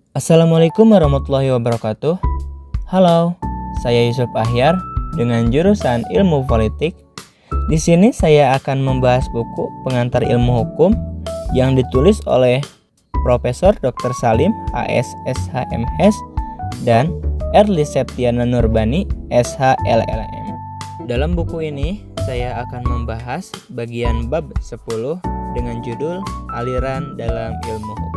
Assalamualaikum warahmatullahi wabarakatuh. Halo, saya Yusuf Ahyar dengan jurusan Ilmu Politik. Di sini saya akan membahas buku Pengantar Ilmu Hukum yang ditulis oleh Profesor Dr. Salim HS SHMS dan Erli Septiana Nurbani SHLLM. Dalam buku ini saya akan membahas bagian bab 10 dengan judul Aliran dalam Ilmu Hukum.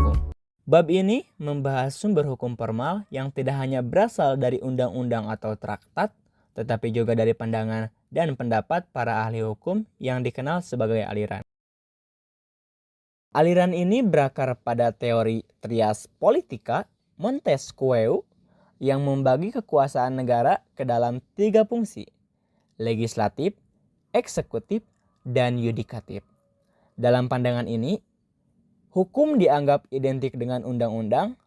Bab ini membahas sumber hukum formal yang tidak hanya berasal dari undang-undang atau traktat, tetapi juga dari pandangan dan pendapat para ahli hukum yang dikenal sebagai aliran. Aliran ini berakar pada teori trias politika Montesquieu yang membagi kekuasaan negara ke dalam 3 fungsi: legislatif, eksekutif, dan yudikatif. Dalam pandangan ini, hukum dianggap identik dengan undang-undang.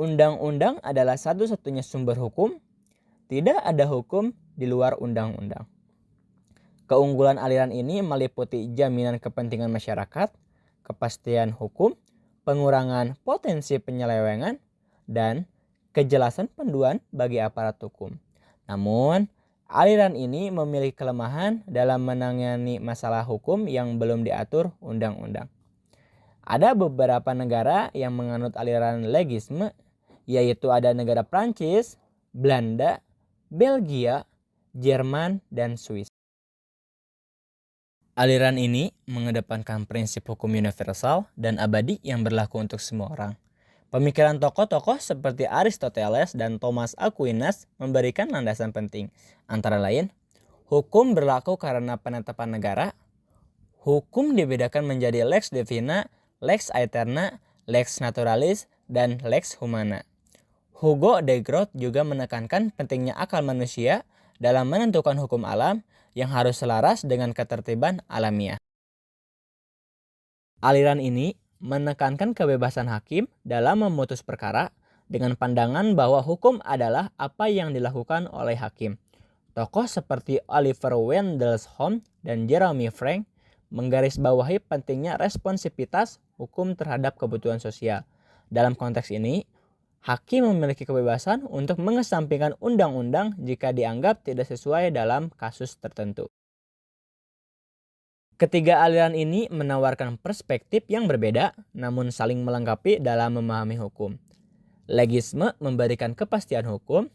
Undang-undang adalah satu-satunya sumber hukum. Tidak ada hukum di luar undang-undang. Keunggulan aliran ini meliputi jaminan kepentingan masyarakat, kepastian hukum, pengurangan potensi penyelewengan, dan kejelasan panduan bagi aparat hukum. Namun, aliran ini memiliki kelemahan dalam menangani masalah hukum yang belum diatur undang-undang. Ada beberapa negara yang menganut aliran legisme, yaitu ada negara Prancis, Belanda, Belgia, Jerman, dan Swiss. Aliran ini mengedepankan prinsip hukum universal dan abadi yang berlaku untuk semua orang. Pemikiran tokoh-tokoh seperti Aristoteles dan Thomas Aquinas memberikan landasan penting, antara lain, hukum berlaku karena penetapan negara. Hukum dibedakan menjadi lex divina, lex aeterna, lex naturalis, dan lex humana. Hugo de Groot juga menekankan pentingnya akal manusia dalam menentukan hukum alam yang harus selaras dengan ketertiban alamiah. Aliran ini menekankan kebebasan hakim dalam memutus perkara dengan pandangan bahwa hukum adalah apa yang dilakukan oleh hakim. Tokoh seperti Oliver Wendell Holmes dan Jeremy Frank menggarisbawahi pentingnya responsivitas hukum terhadap kebutuhan sosial. Dalam konteks ini, hakim memiliki kebebasan untuk mengesampingkan undang-undang jika dianggap tidak sesuai dalam kasus tertentu. Ketiga aliran ini menawarkan perspektif yang berbeda namun saling melengkapi dalam memahami hukum. Legisme memberikan kepastian hukum,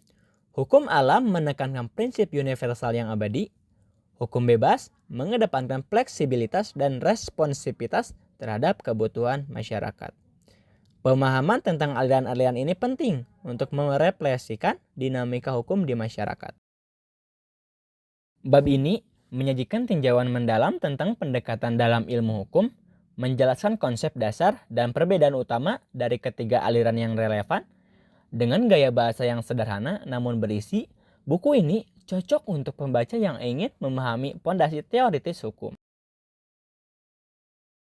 hukum alam menekankan prinsip universal yang abadi, hukum bebas mengedepankan fleksibilitas dan responsivitas terhadap kebutuhan masyarakat. Pemahaman tentang aliran-aliran ini penting untuk merefleksikan dinamika hukum di masyarakat. Bab ini menyajikan tinjauan mendalam tentang pendekatan dalam ilmu hukum, menjelaskan konsep dasar dan perbedaan utama dari ketiga aliran yang relevan. Dengan gaya bahasa yang sederhana namun berisi, buku ini cocok untuk pembaca yang ingin memahami fondasi teoritis hukum.